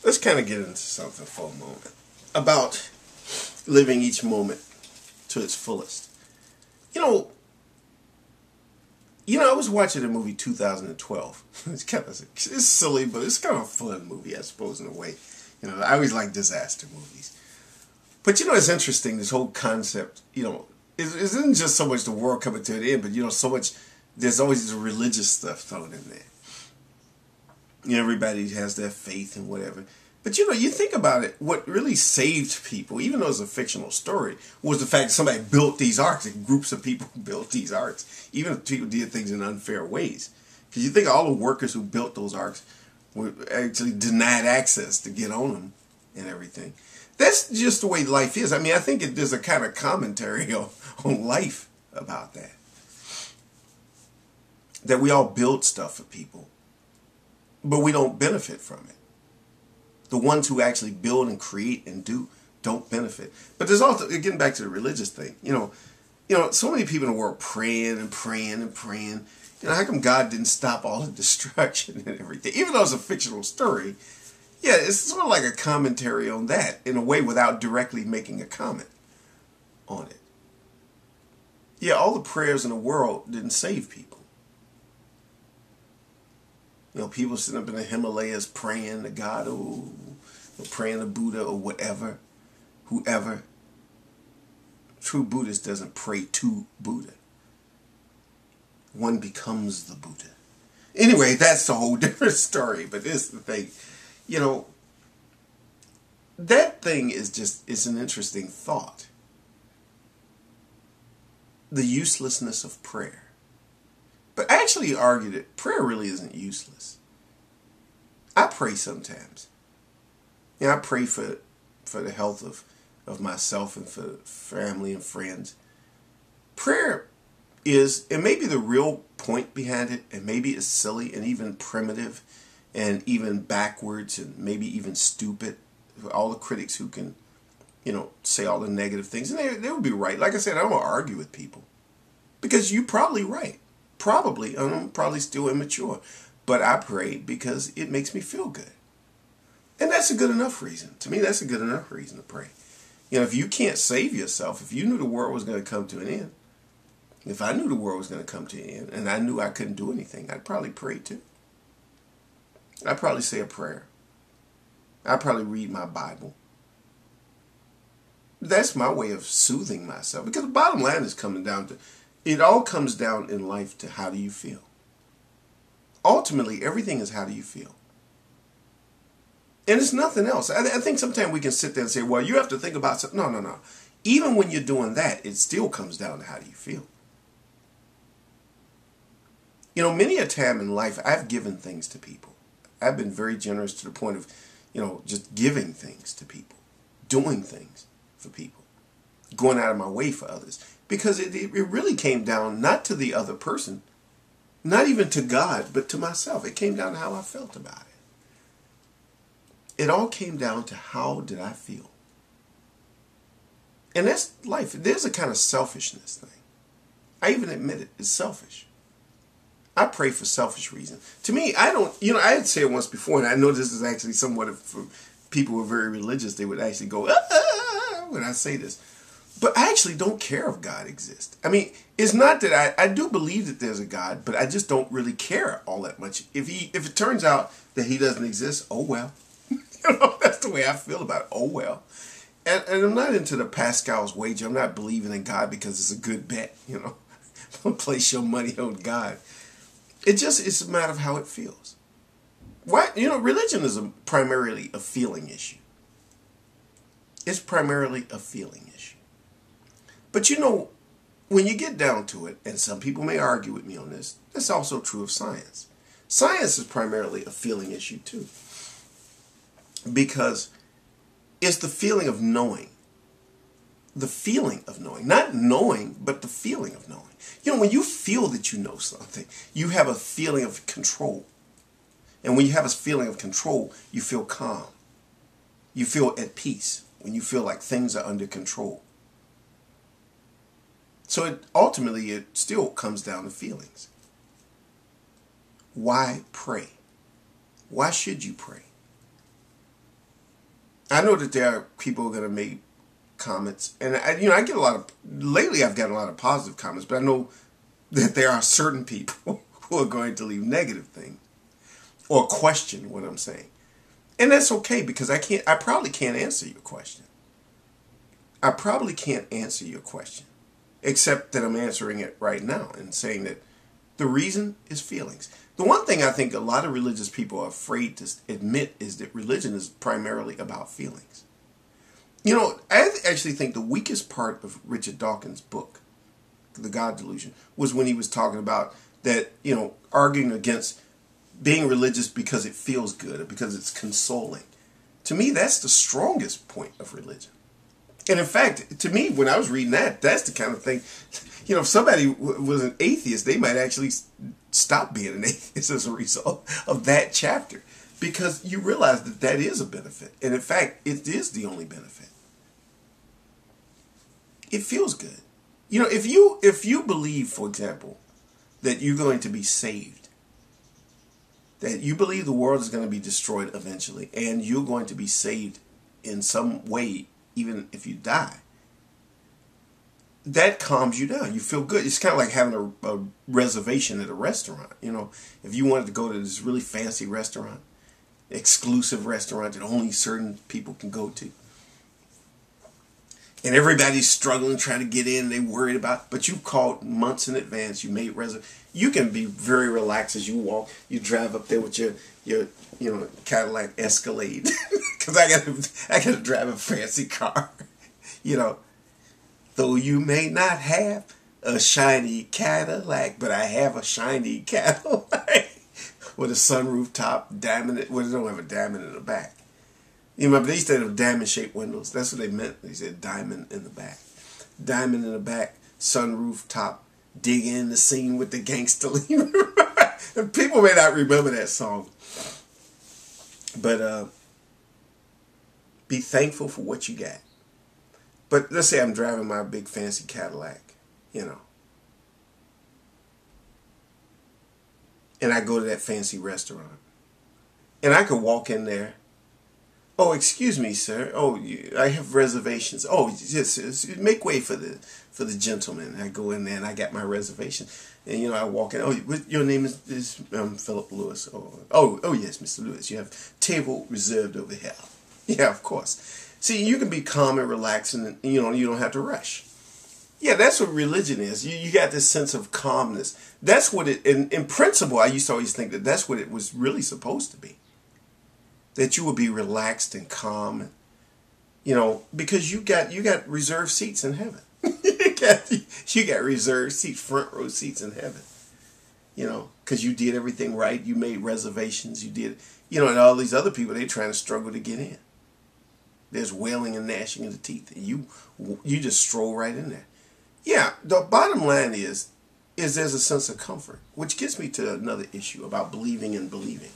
Let's kind of get into something for a moment about living each moment to its fullest. You know, I was watching the movie 2012. It's silly, but it's kind of a fun movie, I suppose, in a way. I always like disaster movies. But it's interesting, this whole concept, it isn't just so much the world coming to an end, but so much, there's always this religious stuff thrown in there. Everybody has their faith and whatever. But you think about it, what really saved people, even though it's a fictional story, was the fact that somebody built these arks, and groups of people built these arks, even if people did things in unfair ways. Because you think of all the workers who built those arks were actually denied access to get on them and everything. That's just the way life is. I mean, I think there's a kind of commentary on life about that. That we all build stuff for people, but we don't benefit from it. The ones who actually build and create and do don't benefit. But there's also, getting back to the religious thing, so many people in the world praying and praying and praying. How come God didn't stop all the destruction and everything? Even though it's a fictional story, yeah, it's sort of like a commentary on that in a way without directly making a comment on it. Yeah, all the prayers in the world didn't save people. People sitting up in the Himalayas praying to God or praying to Buddha or whatever, whoever. True Buddhist doesn't pray to Buddha. One becomes the Buddha. Anyway, that's a whole different story, but this is the thing. That thing is an interesting thought. The uselessness of prayer. But I actually argued that prayer really isn't useless. I pray sometimes. I pray for the health of myself and for family and friends. Prayer is, it may be the real point behind it, and maybe it's silly and even primitive and even backwards and maybe even stupid. All the critics who can, say all the negative things, and they would be right. Like I said, I don't want to argue with people because you're probably right. Probably, I'm probably still immature, but I pray because it makes me feel good. And that's a good enough reason. To me, that's a good enough reason to pray. If you can't save yourself, if you knew the world was going to come to an end, if I knew the world was going to come to an end, and I knew I couldn't do anything, I'd probably pray too. I'd probably say a prayer. I'd probably read my Bible. That's my way of soothing myself, because the bottom line is coming down to, it all comes down in life to how do you feel. Ultimately, everything is how do you feel. And it's nothing else. I think sometimes we can sit there and say, well, you have to think about something. No. Even when you're doing that, it still comes down to how do you feel. Many a time in life, I've given things to people. I've been very generous to the point of, just giving things to people, doing things for people, going out of my way for others. Because it really came down not to the other person, not even to God, but to myself. It came down to how I felt about it. It all came down to how did I feel. And that's life. There's a kind of selfishness thing. I even admit it. It's selfish. I pray for selfish reasons. To me, I don't, I had said it once before, and I know this is actually somewhat for people who are very religious, they would actually go, when I say this. But I actually don't care if God exists. I mean, it's not that I do believe that there's a God, but I just don't really care all that much. If it turns out that he doesn't exist, oh well. That's the way I feel about it. Oh well. And I'm not into the Pascal's wager. I'm not believing in God because it's a good bet. Don't place your money on God. It's a matter of how it feels. Why? Religion is primarily a feeling issue. It's primarily a feeling issue. But when you get down to it, and some people may argue with me on this, that's also true of science. Science is primarily a feeling issue too. Because it's the feeling of knowing. The feeling of knowing. Not knowing, but the feeling of knowing. When you feel that you know something, you have a feeling of control. And when you have a feeling of control, you feel calm. You feel at peace when you feel like things are under control. So ultimately, it still comes down to feelings. Why pray? Why should you pray? I know that there are people who are going to make comments, and I get a lot of, lately I've gotten a lot of positive comments, but I know that there are certain people who are going to leave negative things or question what I'm saying. And that's okay, because I probably can't answer your question. I probably can't answer your question, except that I'm answering it right now and saying that the reason is feelings. The one thing I think a lot of religious people are afraid to admit is that religion is primarily about feelings. I actually think the weakest part of Richard Dawkins' book, The God Delusion, was when he was talking about that, arguing against being religious because it feels good or because it's consoling. To me, that's the strongest point of religion. And in fact, to me, when I was reading that, that's the kind of thing, if somebody was an atheist, they might actually stop being an atheist as a result of that chapter. Because you realize that that is a benefit. And in fact, it is the only benefit. It feels good. If you believe, for example, that you're going to be saved, that you believe the world is going to be destroyed eventually, and you're going to be saved in some way, even if you die, that calms you down. You feel good. It's kind of like having a reservation at a restaurant. If you wanted to go to this really fancy restaurant, exclusive restaurant that only certain people can go to, and everybody's struggling trying to get in, they worried about, but you called months in advance, you made you can be very relaxed as you walk. You drive up there with your Cadillac Escalade, because I gotta drive a fancy car. Though you may not have a shiny Cadillac, but I have a shiny Cadillac with a sunroof top, diamond. Well, they don't have a diamond in the back. You remember, they used to have diamond-shaped windows. That's what they meant. They said diamond in the back. Diamond in the back, sunroof top, dig in the scene with the gangster. People may not remember that song. But be thankful for what you got. But let's say I'm driving my big fancy Cadillac, and I go to that fancy restaurant. And I could walk in there. Oh, excuse me, sir. Oh, I have reservations. Oh, yes, make way for the gentleman. I go in there and I got my reservation. And, I walk in. Oh, your name is Philip Lewis. Oh, yes, Mr. Lewis. You have table reserved over here. Yeah, of course. See, you can be calm and relaxed, and, you don't have to rush. Yeah, that's what religion is. You got this sense of calmness. That's what it, in principle, I used to always think that that's what it was really supposed to be. That you would be relaxed and calm, because you got reserved seats in heaven. you got reserved seats, front row seats in heaven. Because you did everything right. You made reservations. You did, and all these other people, they're trying to struggle to get in. There's wailing and gnashing of the teeth. And you just stroll right in there. Yeah, the bottom line is there's a sense of comfort, which gets me to another issue about believing and believing.